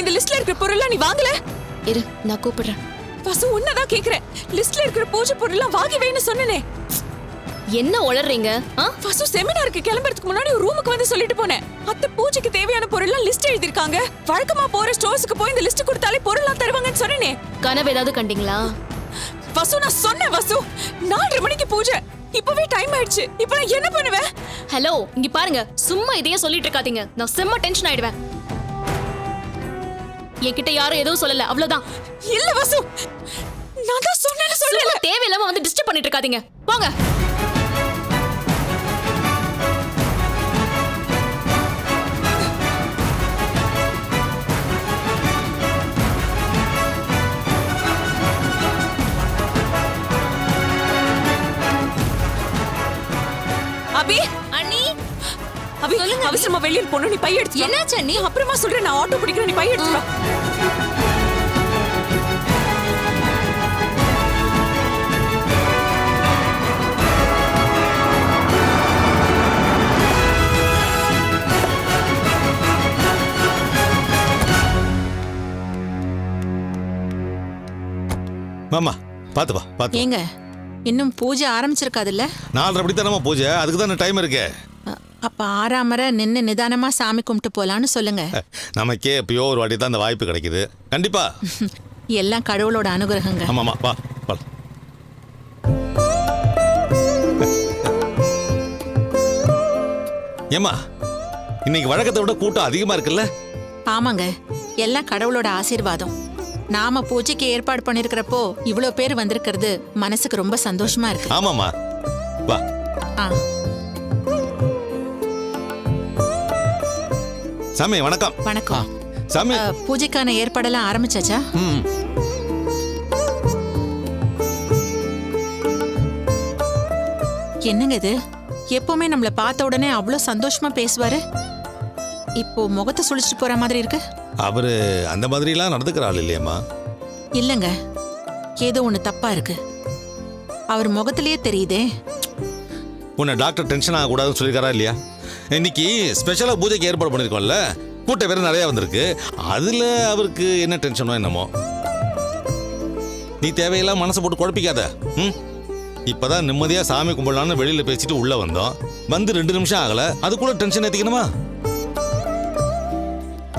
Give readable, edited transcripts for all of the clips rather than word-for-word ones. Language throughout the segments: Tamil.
இந்த லிஸ்ட்ல இருக்கிற பொருள்லாம் நீ வாங்கல? இரு, நான் கூப்பிடுறேன். வசு உன்னதான் கேக்குறேன். லிஸ்ட்ல இருக்கிற பூஜை பொருள்லாம் வாங்கி வைன்னு சொன்னனே. என்ன உளறீங்க? வசு செமினாருக்கு கிளம்பறதுக்கு முன்னாடி ஒரு ரூமுக்கு வந்து சொல்லிட்டு போனேன். அத்தை பூஜைக்கு தேவையான பொருள்லாம் லிஸ்ட் எழுதிருக்காங்க. வழக்கமா போற ஸ்டோர்ஸ்க்கு போய் இந்த லிஸ்ட் கொடுத்தாலே பொருள்லாம் தருவாங்கன்னு சொன்னனே. கனவு ஏதாவது கண்டீங்களா? வசு நான் சொன்னேன் வசு, 4:30 மணிக்கு பூஜை. இப்பவே டைம் ஆயிடுச்சு. இப்போ நான் என்ன பண்ணுவேன்? ஹலோ, இங்க பாருங்க, சும்மா இதையே சொல்லிட்டு இருக்காதீங்க. நான் செம்ம டென்ஷன் ஆயிடுவேன். என்கிட்ட யாரும் எதுவும் சொல்லல, அவ்வளவுதான். இல்ல வசு, நான் தான் சொன்னேன்னு சொல்லல. தேவையில்லாம வந்து டிஸ்டர்ப் பண்ணிட்டு இருக்காதீங்க. போங்க. அபி, அண்ணி, அபி அவசரமா வெளியே போணும். நீ பை எடுத்து. என்னாச்சு அண்ணி? அப்புறமா சொல்றேன். நான் ஆட்டோ பிடிக்கிறேன். நீ பை எடுத்து வா. மாமா பாத்து வா, பாத்து. ஏங்க இன்னும் பூஜை ஆரம்பிச்சிருக்காதுல்ல? 4:30 மணி தானமா பூஜை, அதுக்கு தானே டைம் இருக்கு. அப்ப ஆறாமரை நின்று நிதானமா சாமி கும்பிட்டு போலான்னு சொல்லுங்க. நமக்கே எப்பயோ ஒரு வாட்டி தான் அந்த வாய்ப்பு கிடைக்குது. கண்டிப்பா எல்லாம் கடவுளோட அனுகிரகங்க. ஆமாமா, வா வா. ஏமா, இன்னைக்கு வழக்கத்தை விட கூட்டம் அதிகமா இருக்குல்ல? ஆமாங்க, எல்லாம் கடவுளோட ஆசீர்வாதம். நாம பூஜைக்கு ஏற்பாடு பண்ணிருக்கிறப்போ இவ்ளோ பேர் வந்திருக்கிறது மனசுக்கு ரொம்ப சந்தோஷமா இருக்கு. ஆமாமா, வா. சாமி வணக்கம். வணக்கம் சாமி. பூஜைக்கான ஏற்பாடெல்லாம் ஆரம்பிச்சாச்சா? என்னங்க இது, எப்பவுமே நம்மள பார்த்த உடனே அவ்வளோ சந்தோஷமா பேசுவாரு. இப்போ முகத்தை சுழிச்சிட்டு போற மாதிரி இருக்கு. அவரு அந்த மாதிரிலாம் நடந்துக்கிற ஆள் இல்லையம்மா. இல்லங்க, ஏதோ ஒண்ணு தப்பா இருக்கு. அவர் முகத்திலேயே தெரியுதே. உன்னை டாக்டர் டென்ஷன் ஆகக்கூடாதுன்னு சொல்லியிருக்காரா இல்லையா? இன்னைக்கு ஸ்பெஷலாக பூஜைக்கு ஏற்பாடு பண்ணியிருக்கோம்ல, கூட்டம் வேற நிறையா வந்திருக்கு. அதில் அவருக்கு என்ன டென்ஷனோ என்னமோ. நீ தேவையெல்லாம் மனசை போட்டு குழப்பிக்காத. இப்போதான் நிம்மதியாக சாமி கும்பிடலான்னு வெளியில் பேசிட்டு உள்ளே வந்தோம். வந்து 2 நிமிஷம் ஆகலை, அதுக்குள்ள டென்ஷன் ஏற்றிக்கணுமா?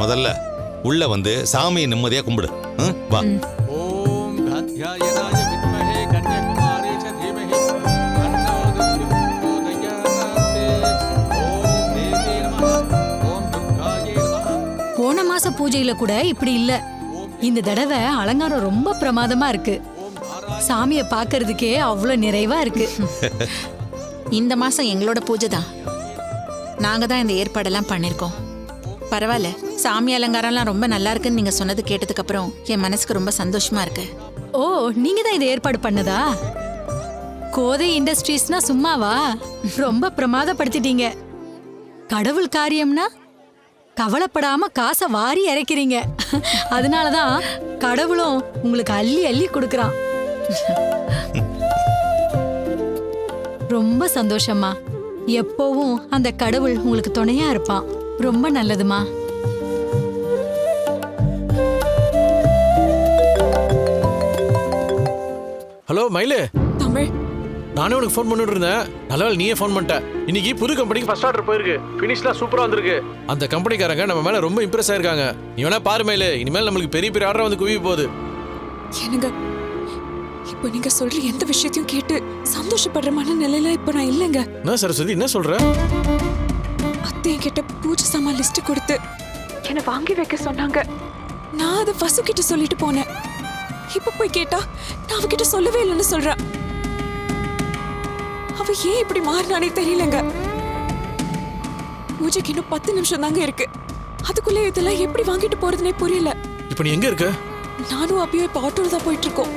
முதல்ல உள்ள வந்து சாமியை நிம்மதியாக கும்பிடு. வா. போன மாச பூஜையில கூட இப்படி இல்ல. இந்த தடவை அலங்காரம் ரொம்ப பிரமாதமா இருக்கு. சாமிய பாக்குறதுக்கே அவ்வளவு நிறைவா இருக்கு. இந்த மாசம் எங்களோட பூஜை தான். நாங்க தான் இந்த ஏற்பாடெல்லாம் பண்ணிருக்கோம். பரவாயில்ல, சாமி அலங்காரம்லாம் ரொம்ப நல்லா இருக்குன்னு நீங்க சொன்னது கேட்டதுக்கு அப்புறம் என் மனசுக்கு ரொம்ப சந்தோஷமா இருக்கு. ஓ, நீங்க தான் இதை ஏற்பாடு பண்ணதா? கோதை இண்டஸ்ட்ரீஸ்னா சும்மாவா? ரொம்ப பிரமாதப்படுத்திட்டீங்க. கடவுள் காரியம்னா கவலைப்படாம காசை வாரி இறைக்கிறீங்க. அதனாலதான் கடவுளும் உங்களுக்கு அள்ளி அள்ளி கொடுக்கறான். ரொம்ப சந்தோஷமா. எப்பவும் அந்த கடவுள் உங்களுக்கு துணையா இருப்பான். ரொம்ப நல்லதுமா. ஹலோ மயிலு. தமிழ், நானே உனக்கு ஃபோன் பண்ணிட்டு இருந்தேன். நல்லவேளை நீயே ஃபோன் பண்ணிட்ட. இன்னைக்கு புது கம்பெனிக்கு ஃபர்ஸ்ட் ஆர்டர் போயிருக்கு. ஃபினிஷ்லாம் சூப்பரா வந்திருக்கு. அந்த கம்பெனிக்காரங்க நம்ம மேல ரொம்ப இம்ப்ரெஸ் ஆயிருக்காங்க. நீ வேணா பாரு மயிலு, இனிமேல் நம்மளுக்கு பெரிய பெரிய ஆர்டர் வந்து குவிய போகுது. என்னங்க இப்போ நீங்க சொல்ற எந்த விஷயத்தையும் கேட்டு சந்தோஷப்படுற மனநிலையில இப்போ நான் இல்லைங்க. என்ன சரஸ்வதி, என்ன சொல்ற? அத்தை கிட்ட பூஜை சாமான் லிஸ்ட் கொடுத்து என்ன வாங்கி வைக்க சொன்னாங்க. நான் அதை வசு கிட்ட சொல்லிட்டு போனேன். இப்ப போய் கேட்டா நான் அவகிட்ட சொல்லவே இல்லைன்னு சொல்றா. அவ ஏன் இப்படி மாறினானே தெரியலங்க. பூஜைக்கு இன்னும் 10 நிமிஷம் தாங்க இருக்கு. அதுக்குள்ளே இதெல்லாம் எப்படி வாங்கிட்டு போறதுனே புரியல. இப்போ நீ எங்க இருக்க? நானும் அப்பயும் இப்ப ஆட்டோல தான் போயிட்டு இருக்கோம்.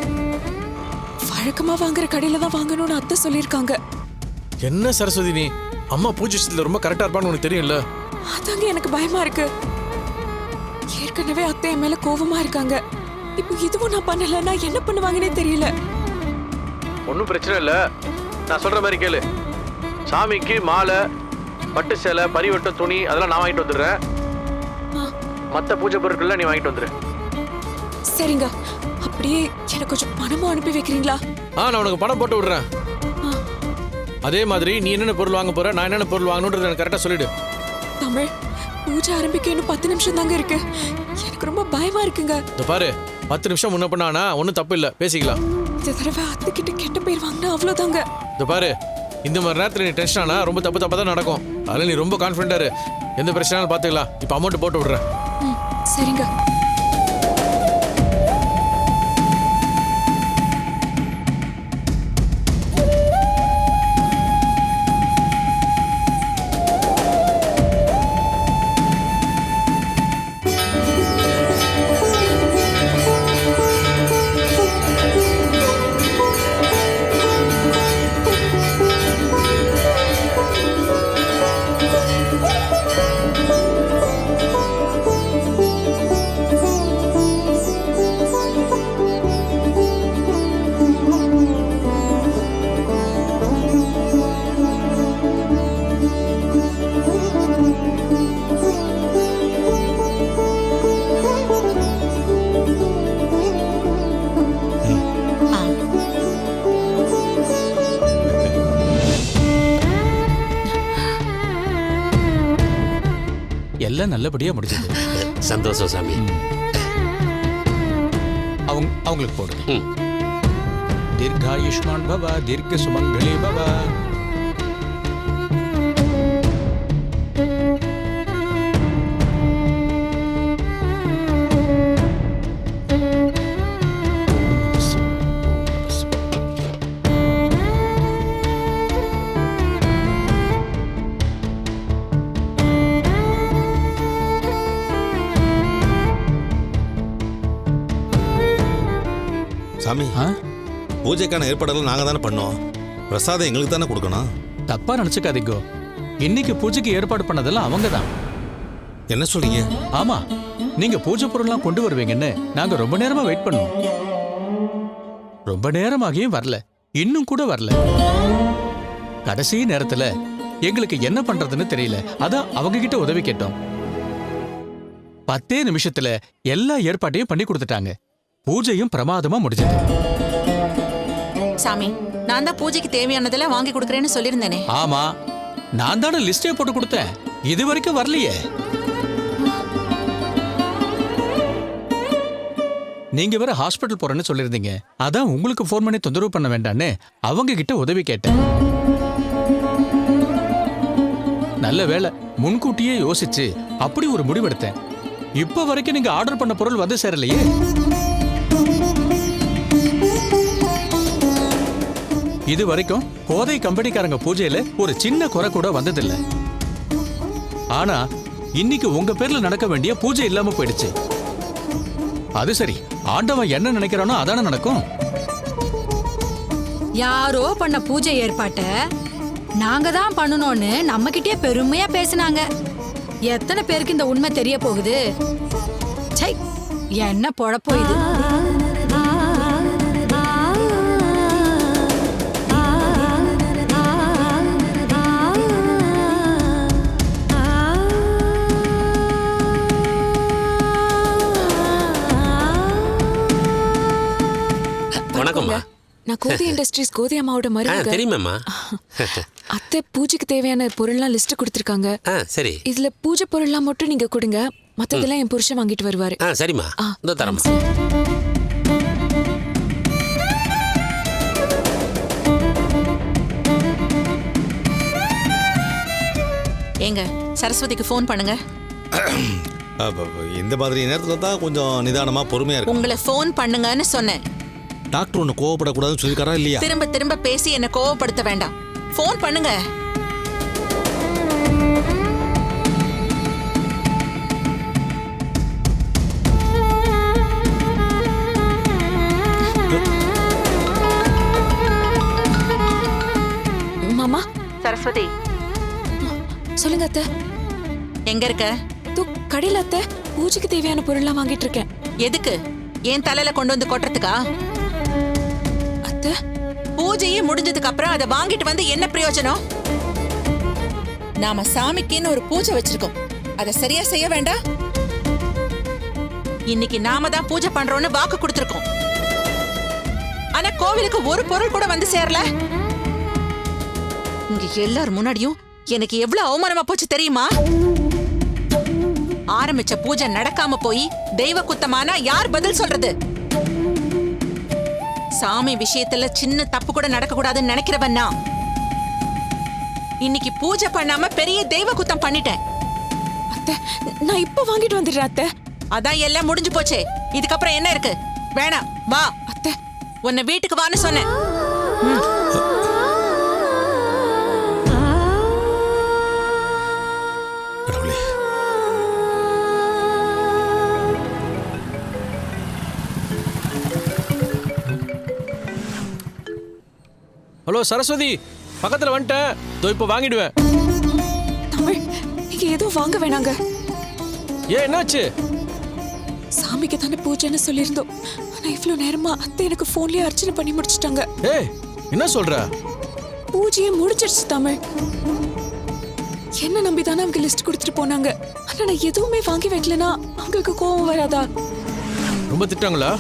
வழக்கமா வாங்குற கடையில தான் வாங்கணும்னு அத்தை சொல்லியிருக்காங்க. என்ன சரஸ்வதி, நீ அம்மா பூஜை விஷயத்துல ரொம்ப கரெக்டா இருப்பான்னு உனக்கு தெரியும்ல. அதாங்க எனக்கு பயமா இருக்கு. ஏற்கனவே அத்தை என் மேல கோவமா இருக்காங்க. இப்போ இதுவும் நான் பண்ணலன்னா என்ன பண்ணுவாங்கன்னே தெரியல. ஒன்றும் பிரச்சனை இல்லை, நான் சொல்ற மாதிரி கேளு. சாமிக்கு மாலை, பட்டு சேலை, பரிவட்டம், துணி அதெல்லாம் நான் வாங்கிட்டு வந்துடுறேன். மற்ற பூஜை பொருட்கள்லாம் நீ வாங்கிட்டு வந்துரு. சரிங்க, அப்படியே எனக்கு கொஞ்சம் பணமும் அனுப்பி வைக்கிறீங்களா? நான் உனக்கு பணம் போட்டு விடுறேன். அதே மாதிரி நீ என்னென்ன பொருள் வாங்க போற, நான் என்னென்ன பொருள் வாங்கணுன்றது எனக்கு கரெக்டாக சொல்லிடு. தமிழ், பூஜை ஆரம்பிக்க இன்னும் 10 நிமிஷம் தாங்க இருக்கு. எனக்கு ரொம்ப பயமா இருக்குங்க. இந்த பாரு, 10 நிமிஷம் முன்ன பண்ணானா ஒன்றும் தப்பு இல்லை, பேசிக்கலாம். இந்த தடவை அத்தை கிட்ட கெட்ட பேர் வாங்கினா அவ்வளவுதாங்க. இந்த பாரு, இந்த மாதிரி நேரத்தில் நீ டென்ஷன் ஆனா ரொம்ப தப்பாக தான் நடக்கும். அதில் நீ ரொம்ப கான்ஃபிடென்ட்டாக இரு. எந்த பிரச்சனையும் பார்த்துக்கலாம். இப்போ அமௌண்ட் போட்டு விடுறேன். சரிங்க. எல்லாம் நல்லபடியா முடிஞ்சது. சந்தோஷம் சாமி. அவங்களுக்கு போடுங்க. தீர்காயுஷ்மான் பவ, தீர்க்க சுமங்கலி பவ. சாமி, பூஜைக்கான ஏற்பாடுகள் நாங்க தானே பண்ணோம். பிரசாதம் எங்களுக்கு தானே கொடுக்கணும். தப்பா நினைச்சுக்காதீங்க. இன்னைக்கு பூஜைக்கு ஏற்பாடு பண்ணதெல்லாம் அவங்க தான். என்ன சொல்றீங்க? ஆமா, நீங்க பூஜை பொருள்லாம் கொண்டு வருவீங்கன்னு நாங்க ரொம்ப நேரமா வெயிட் பண்ணோம். ரொம்ப நேரமாகியும் வரல, இன்னும் கூட வரல. கடைசி நேரத்துல எங்களுக்கு என்ன பண்றதுன்னு தெரியல. அதான் அவங்க கிட்ட உதவி கேட்டோம். 10 நிமிஷத்துல எல்லா ஏற்பாட்டையும் பண்ணி கொடுத்துட்டாங்க. பூஜையும் பிரமாதமா முடிஞ்சது. சாமி, நான் தான் பூஜைக்கு தேவையானதெல்லாம் வாங்கி கொடுக்கறேன்னு சொல்லியிருந்தேனே. ஆமா, நான் தானே லிஸ்டே போட்டு கொடுத்தேன். இது வரைக்கும் வரலையே. நீங்க வேற ஹாஸ்பிட்டல் போறேன்னு சொல்லிருந்தீங்க. அதான் உங்களுக்கு ஃபோன் பண்ணி தொந்தரவு பண்ண வேண்டான்னு அவங்க கிட்ட உதவி கேட்டேன். நல்ல வேளை, முன்கூட்டியே யோசிச்சு அப்படி ஒரு முடிவெடுத்தேன். இப்ப வரைக்கும் நீங்க ஆர்டர் பண்ண பொருள் வந்து சேரலையே. இது வரைக்கும் கோதை கம்பெனிக்காரங்க பூஜையில ஒரு சின்ன குறை கூட வந்ததில்லை. ஆனா இன்னைக்கு உங்க பேர்ல நடக்க வேண்டிய பூஜை இல்லாம போயிடுச்சு. அது சரி, ஆண்டவன் என்ன நினைக்கிறானோ அதானே நடக்கும். யாரோ பண்ண பூஜை ஏற்பாட்ட நாங்க தான் பண்ணணும்னு நம்ம கிட்டே பெருமையா பேசினாங்க. எத்தனை பேருக்கு இந்த உண்மை தெரிய போகுது? சை, என்ன பொழப்போ இது. வணக்கம்மா. நான் கோதி இண்டஸ்ட்ரீஸ் கோதி அம்மாவோட மருமக. தெரியுமாம்மா. அத்தை பூஜைக்கு தேவையான பொருள்லாம் லிஸ்ட் கொடுத்துருக்காங்க. சரி. இதுல பூஜை பொருள்லாம் மட்டும் நீங்க கொடுங்க, மத்ததெல்லாம் என் புருஷன் வாங்கிட்டு வருவாரு. சரிம்மா, இதோ தரமா. ஏங்க, சரஸ்வதிக்கு ஃபோன் பண்ணுங்க. இந்த மாதிரி நேரத்துல தான் கொஞ்சம் நிதானமா பொறுமையா இருக்கு. உங்களை ஃபோன் பண்ணுங்கன்னு சொன்னேன். டாக்டர் ஒன்று கோவப்படக்கூடாதுன்னு சொல்லிருக்காரா இல்லையா? திரும்ப திரும்ப பேசி என்ன கோவப்படுத்த வேண்டாம். ஃபோன் பண்ணுங்க. மாமா. சரஸ்வதி, சொல்லுங்க அத்தை. எங்க இருக்க? கடையில அத்தை, பூஜைக்கு தேவையான பொருள்லாம் வாங்கிட்டு இருக்கேன். எதுக்கு? என் தலையில கொண்டு வந்து கொட்டுறதுக்கா? அத்தை, பூஜையே முடிஞ்சதுக்கு அப்புறம் அதை வாங்கிட்டு வந்து என்ன பிரயோஜனம்? நாம சாமிக்குன்னு ஒரு பூஜை வச்சிருக்கோம், அதை சரியா செய்ய வேண்டாம்? இன்னைக்கு நாம தான் பூஜை பண்றோம்னு வாக்கு கொடுத்திருக்கோம். ஆனா கோவிலுக்கு ஒரு பொருள் கூட வந்து சேரல. இங்க எல்லார் முன்னாடியும் எனக்கு எவ்வளவு அவமானமா போச்சு தெரியுமா? ஆரம்பிச்ச பூஜை நடக்காம போய் தெய்வ குத்தமானா யார் பதில் சொல்றது? சாமி விஷயத்துல சின்ன தப்பு கூட நடக்க கூடாதுன்னு நினைக்கிறவன் நான். இன்னைக்கு பூஜை பண்ணாம பெரிய தெய்வ குத்தம் பண்ணிட்டேன். அத்தை, நான் இப்ப வாங்கிட்டு வந்துடுறேன் அத்தை. அதான் எல்லாம் முடிஞ்சு போச்சே. இதுக்கப்புறம் என்ன இருக்கு? வேணாம், வா. அத்தை, உன்னை வீட்டுக்கு வான்னு சொன்னேன். கடவுளே. ஹலோ சரஸ்வதி, பக்கத்துல வந்துட்டேன். இதோ இப்போ வாங்கிடுவேன். தமிழ், நீங்க எதுவும் வாங்க வேணாங்க. ஏன் என்னாச்சு? சாமிக்கு தானே பூஜைன்னு சொல்லியிருந்தோம். ஆனா இவ்வளவு நேரமா அத்தை எனக்கு போன்லயே அர்ச்சனை பண்ணி முடிச்சிட்டாங்க. ஏய், என்ன சொல்ற? பூஜையே முடிச்சிருச்சு தமிழ். என்ன நம்பி தானே அவங்க லிஸ்ட் கொடுத்துட்டு போனாங்க. ஆனா நான் எதுவுமே வாங்கி வைக்கலனா அவங்களுக்கு கோவம் வராதா? ரொம்ப திட்டாங்களா?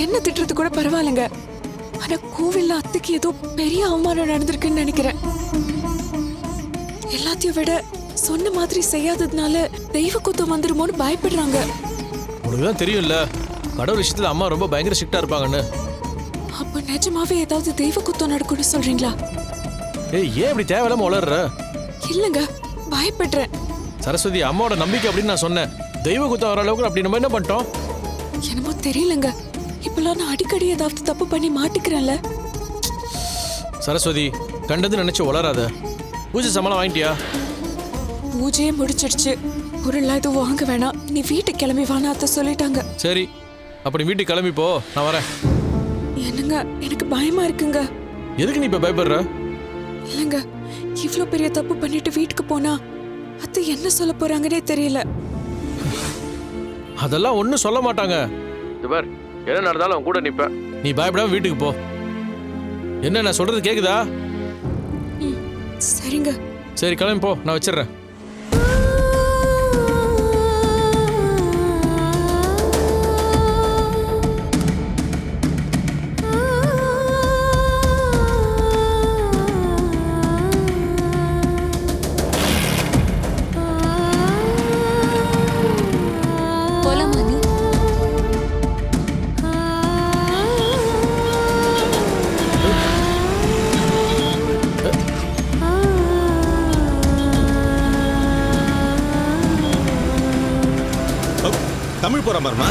என்ன திட்டுறது கூட பரவாயில்லைங்க. ஆனா கோவில்ல அத்தைக்கு ஏதோ பெரிய அவமானம் நடந்திருக்குன்னு நினைக்கிறேன். எல்லாத்தையும் விட சொன்ன மாதிரி செய்யாததுனால தெய்வ குத்தம் வந்துருமோன்னு பயப்படுறாங்க. உனக்கு தான் தெரியும்ல, கடவுள் விஷயத்துல அம்மா ரொம்ப பயங்கர ஸ்ட்ரிக்டா இருப்பாங்கன்னு. அப்ப நிஜமாவே ஏதாவது தெய்வ குத்தம் நடக்கும்னு சொல்றீங்களா? ஏய், ஏன் இப்படி தேவையில்லாம வளர்ற? இல்லங்க, பயப்படுறேன். சரஸ்வதி, அம்மாவோட நம்பிக்கை அப்படின்னு நான் சொன்னேன். தெய்வ குத்தம் வர அளவுக்கு அப்படி நம்ம என்ன பண்ணிட்டோம்? என்னமோ தெரியலங்க, இப்பெல்லாம் நான் அடிக்கடி ஏதாவது தப்பு பண்ணி மாட்டிக்கிறேன்ல. சரஸ்வதி, கண்டது நினைச்சு வளராத. பூஜை சாமான் வாங்கிட்டியா? பூஜையே முடிச்சிடுச்சு. பொருள்லாம் எதுவும் வாங்க வேணாம், நீ வீட்டுக்கு கிளம்பி வானா அத்தை சொல்லிட்டாங்க. சரி, அப்படி வீட்டுக்கு கிளம்பி போ, நான் வரேன். என்னங்க, எனக்கு பயமா இருக்குங்க. எதுக்கு நீ இப்ப பயப்படுற? இல்லங்க, இவ்ளோ பெரிய தப்பு பண்ணிட்டு வீட்டுக்கு போனா அத்தை என்ன சொல்ல போறாங்கன்னே தெரியல. அதெல்லாம் ஒன்றும் சொல்ல மாட்டாங்க. பார், என்ன நடந்தாலும் அவன் கூட நிப்பேன். நீ பயப்படாம வீட்டுக்கு போ. என்ன நான் சொல்றது கேக்குதா? சரிங்க. சரி, கிளம்பி போ, நான் வச்சிடுறேன். தமிழ் போற மாதிரிமா?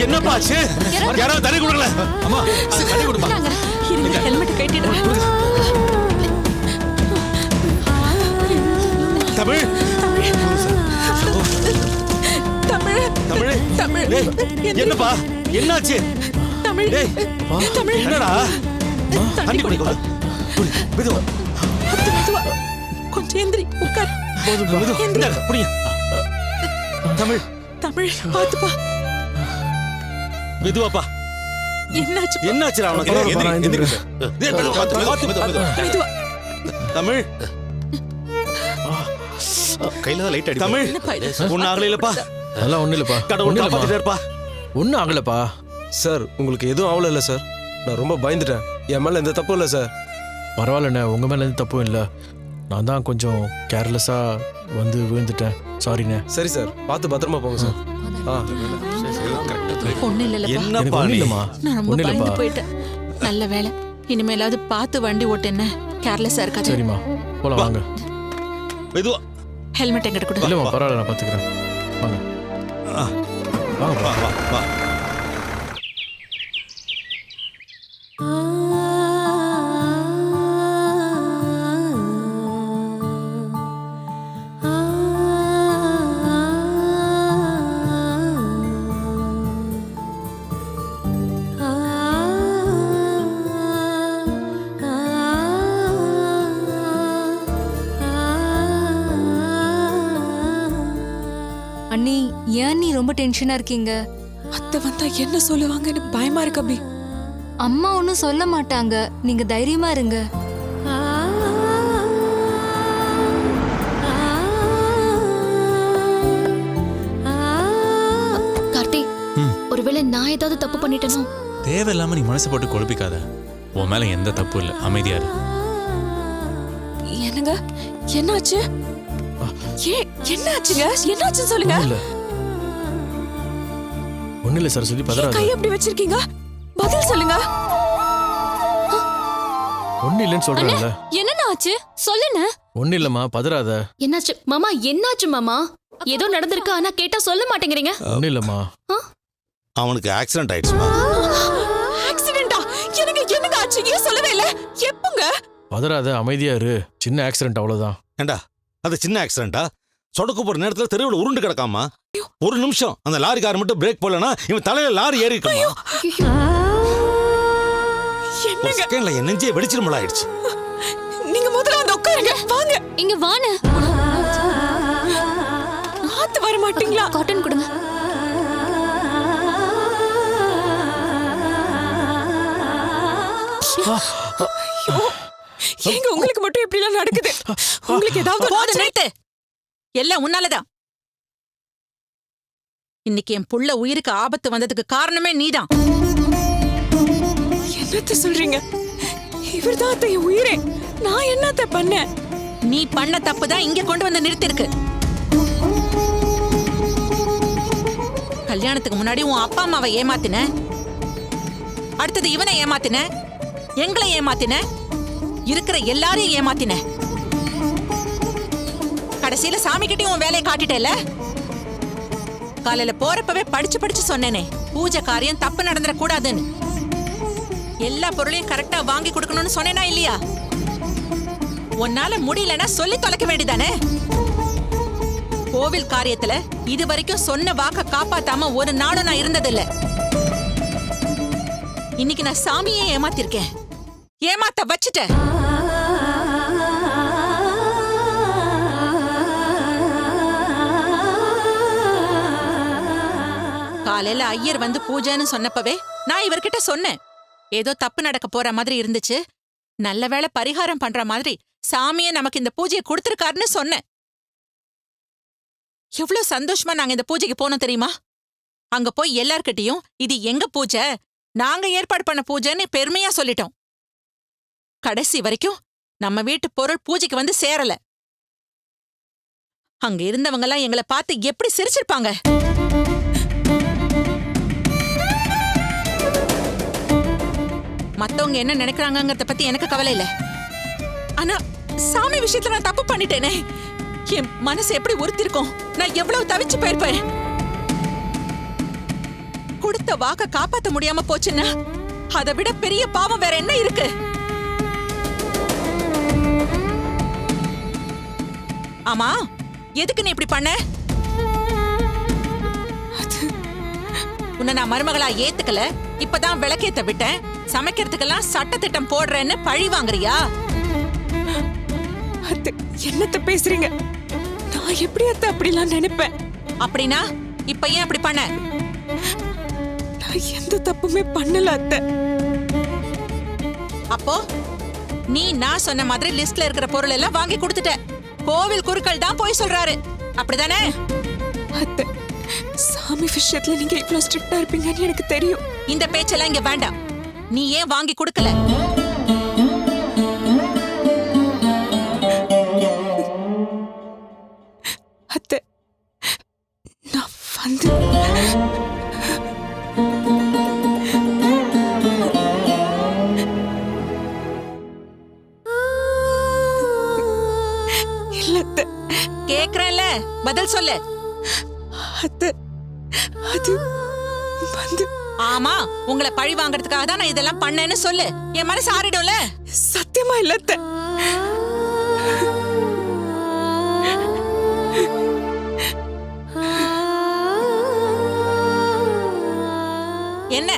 என்னப்பாச்சு? யாராவது தண்ணி கொடுக்கல? அம்மா, தண்ணி கொடுமா. இருங்க, ஹெல்மெட் கட்டிடுறேன். தமிழ், தமிழ், தமிழ், தமிழ், ஏய், என்னப்பா, என்னாச்சு? தமிழ், ஏய், தமிழ், என்னடா? தண்ணி குடிக்கல. மெதுவா, மெதுவா. கொஞ்சம் எந்திரி, உட்கார். இந்தாங்க, குடிங்க. தமிழ், தமிழ், பாத்துப்பா. மெதுவாப்பா. என்னாச்சு? என்னாச்சுடா உனக்கு? எந்திரி. மெதுவா, பார்த்து, மெதுவா. மெதுவா. தமிழ், கையில லைட் அடி. தமிழ், ஒன்னும் ஆகலைலப்பா. அதெல்லாம் ஒன்றும் இல்லைப்பா. கடவுள் காப்பாத்திட்டே இருப்பா. ஒன்றும் ஆகலப்பா. சார், உங்களுக்கு எதுவும் ஆகல இல்லை சார். நான் ரொம்ப பயந்துட்டேன். என் மேலே எந்த தப்பும் இல்லை சார். பரவாயில்லண்ணே, உங்கள் மேலே எந்த தப்பும் இல்லை. நான் தான் கொஞ்சம் கேர்லெஸ்ஸாக வந்து விழுந்துட்டேன். சாரிண்ணே. சரி சார், பார்த்து பத்திரமா போங்க சார். ஒண்ணு இல்லப்பா. என்னப்பா நீ? இல்லைம்மா, நான் ரொம்ப ஒன்றும் பயந்து இல்லைப்பா. போயிட்டேன். நல்ல வேலை. இனிமேலாவது பார்த்து வண்டி ஓட்டு, என்ன கேர்லெஸ்ஸா இருக்காது. சரிம்மா, போலாம் வாங்க. மெதுவா. ஹெல்மெட் எங்கிட்ட கொடு. இல்லைம்மா, பரவாயில்ல, நான் பார்த்துக்கிறேன். வாங்க வாங்க. வா, வா, வா. அண்ணி ஏன் நீ ரொம்ப டென்ஷனா இருக்கீங்க? அத்தை வந்தா என்ன சொல்லுவாங்கன்னு பயமா இருக்கு அபி. அம்மா ஒன்னும் சொல்ல மாட்டாங்க, நீங்க தைரியமா இருங்க. கார்த்தி, ஒருவேளை நான் ஏதாவது தப்பு பண்ணிட்டேனோ? தேவையில்லாம நீ மனசை போட்டு குழப்பிக்காத. உன் மேல எந்த தப்பு இல்லை, அமைதியா இரு. என்னங்க என்னாச்சு? என்னாச்சுங்க? என்னாச்சுன்னு சொல்லுங்க. ஒண்ணு இல்ல சரஸ்வதி, கை பதறாத. எப்படி வச்சிருக்கீங்க? பதில் சொல்லுங்க. ஒண்ணு இல்லன்னு சொல்றேன்ல. என்னண்ணா ஆச்சு சொல்லுண்ண. ஒண்ணு இல்லம்மா, பதறாத. என்னாச்சு மாமா? என்னாச்சு மாமா? ஏதோ நடந்திருக்கு, ஆனா கேட்டா சொல்ல மாட்டேங்கிறீங்க. ஒண்ணு இல்லம்மா. அவனுக்கு ஆக்சிடென்ட் ஆயிடுச்சுமா. ஆக்சிடென்ட்டா? எனக்கு என்னங்க ஆச்சு? ஏன் சொல்லவே இல்ல? எப்பங்க? பதறாத, அமைதியா இரு. சின்ன ஆக்சிடென்ட், அவ்வளவுதான். ஏண்டா அது சின்ன ஆக்சிடென்ட்டா? சொடக்கு போற நேரத்துல தெருவில் உருண்டு கிடக்காமா? ஒரு நிமிஷம் அந்த லாரிக்காரர் மட்டும் பிரேக் போடலனா இவன் தலையில லாரி ஏறி இருக்குமா? ஒரு செகண்ட்ல என் நெஞ்சே வெடிச்சிருமல ஆயிடுச்சு. நீங்க முதல்ல வந்து உட்காருங்க. வாங்க இங்க வாணு. ஆத்து வர மாட்டீங்களா? காட்டன் கொடுங்க. ஏங்க உங்களுக்கு மட்டும் இப்படி எல்லாம் நடக்குது? உங்களுக்கு ஏதாவது போதும் நிறுத்து. எல்லாம் உன்னாலதான். இன்னைக்கு என் புள்ள உயிருக்கு ஆபத்து வந்ததுக்கு காரணமே நீதான். என்னத்த சொல்றீங்க? இவர்தான் அத்தை என் உயிரே. நான் என்னத்த பண்ணேன்? நீ பண்ண தப்புதான் இங்க கொண்டு வந்து நிறுத்திருக்கு. கல்யாணத்துக்கு முன்னாடி உன் அப்பா அம்மாவை ஏமாத்தின, அடுத்தது இவனை ஏமாத்தின, எங்களை ஏமாத்தின, இருக்கிற எல்லாரையும் ஏமாத்தின. கடைசியில சாமி கிட்டயும் உன் வேலையை காட்டிட்டேல. காலையில போறப்பவே படிச்சு படிச்சு சொன்னேனே, பூஜை காரியம் தப்பு நடந்துட கூடாதுன்னு. எல்லா பொருளையும் கரெக்டா வாங்கி கொடுக்கணும்னு சொன்னேனா இல்லையா? உன்னால முடியலன்னா சொல்லி தொலைக்க வேண்டியதானே. கோவில் காரியத்துல இது வரைக்கும் சொன்ன வாக்க காப்பாத்தாம ஒரு நாளும் நான் இருந்ததில்ல. இன்னைக்கு நான் சாமியே ஏமாத்திருக்கேன், ஏமாத்த வச்சுட்டேன். காலையில ஐயர் வந்து பூஜைன்னு சொன்னப்பவே நான் இவர்கிட்ட சொன்னேன், ஏதோ தப்பு நடக்க போற மாதிரி இருந்துச்சு, நல்ல வேளை பரிகாரம் பண்ற மாதிரி சாமியே நமக்கு இந்த பூஜையை கொடுத்திருக்காருன்னு சொன்னேன். எவ்வளவு சந்தோஷமா நாங்க இந்த பூஜைக்கு போனோம் தெரியுமா? அங்க போய் எல்லார்கிட்டயும் இது எங்க பூஜை, நாங்க ஏற்பாடு பண்ண பூஜைன்னு பெருமையா சொல்லிட்டோம். கடைசி வரைக்கும் நம்ம வீட்டு பொருள் பூஜைக்கு வந்து சேரல. அங்க இருந்தவங்க எல்லாம் எங்களை பார்த்து எப்படி சிரிச்சிருப்பாங்க. மத்தவங்க என்ன நினைக்கிறாங்கங்கறத பத்தி எனக்கு கவலை இல்ல. ஆனா சாமி விஷயத்துல நான் தப்பு பண்ணிட்டேனே, என் மனசு எப்படி உறுத்திருக்கும், நான் எவ்வளவு தவிச்சு போயிருப்பேன். கொடுத்த வாக்க காப்பாத்த முடியாம போச்சுன்னா அதை விட பெரிய பாவம் வேற என்ன இருக்கு? ஆமா, எதுக்கு நீ இப்படி பண்ண? உன்னை நான் மருமகளா ஏத்துக்கல, இப்பதான் விளக்கேத்த விட்டேன், சமைக்கிறதுக்கெல்லாம் சட்டத்திட்டம் போடுறேன்னு பழி வாங்குறியா? அத்தை என்னத்த பேசுறீங்க? நான் எப்படி அத்தை அப்படிலாம் நினைப்பேன்? அப்படின்னா இப்ப ஏன் அப்படி பண்ண? நான் எந்த தப்புமே பண்ணல அத்தை. அப்போ நீ நான் சொன்ன மாதிரி லிஸ்ட்ல இருக்கிற பொருள் எல்லாம் வாங்கி கொடுத்துட்ட. கோவில் குருக்கள் தான் போய் சொல்றாரு, அப்படிதானே? அத்தை சாமி விஷயத்துல நீங்க இவ்வளவு ஸ்ட்ரிக்ட்டா இருப்பீங்கன்னு எனக்கு தெரியும். இந்த பேச்செல்லாம் இங்க வேண்டாம். நீ ஏன் வாங்கி கொடுக்கல? அத்தை நான் வந்து இல்ல அத்தை. கேக்குறேன்ல, பதில் சொல்லு. அத்தை அது வந்து ஆமா, உங்களை பழி வாங்குறதுக்காக தான் நான் இதெல்லாம் பண்ணேன்னு சொல்லு. என் மனசு ஆறிடும்ல. சத்தியமா இல்ல அத்தை. என்ன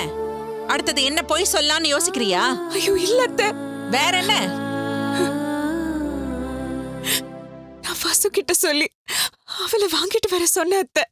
அடுத்தது என்ன போய் சொல்லலாம்னு யோசிக்கிறியா? ஐயோ இல்ல அத்தை. வேற என்ன? நான் வாசு கிட்ட சொல்லி அவளை வாங்கிட்டு வர சொன்ன அத்தை.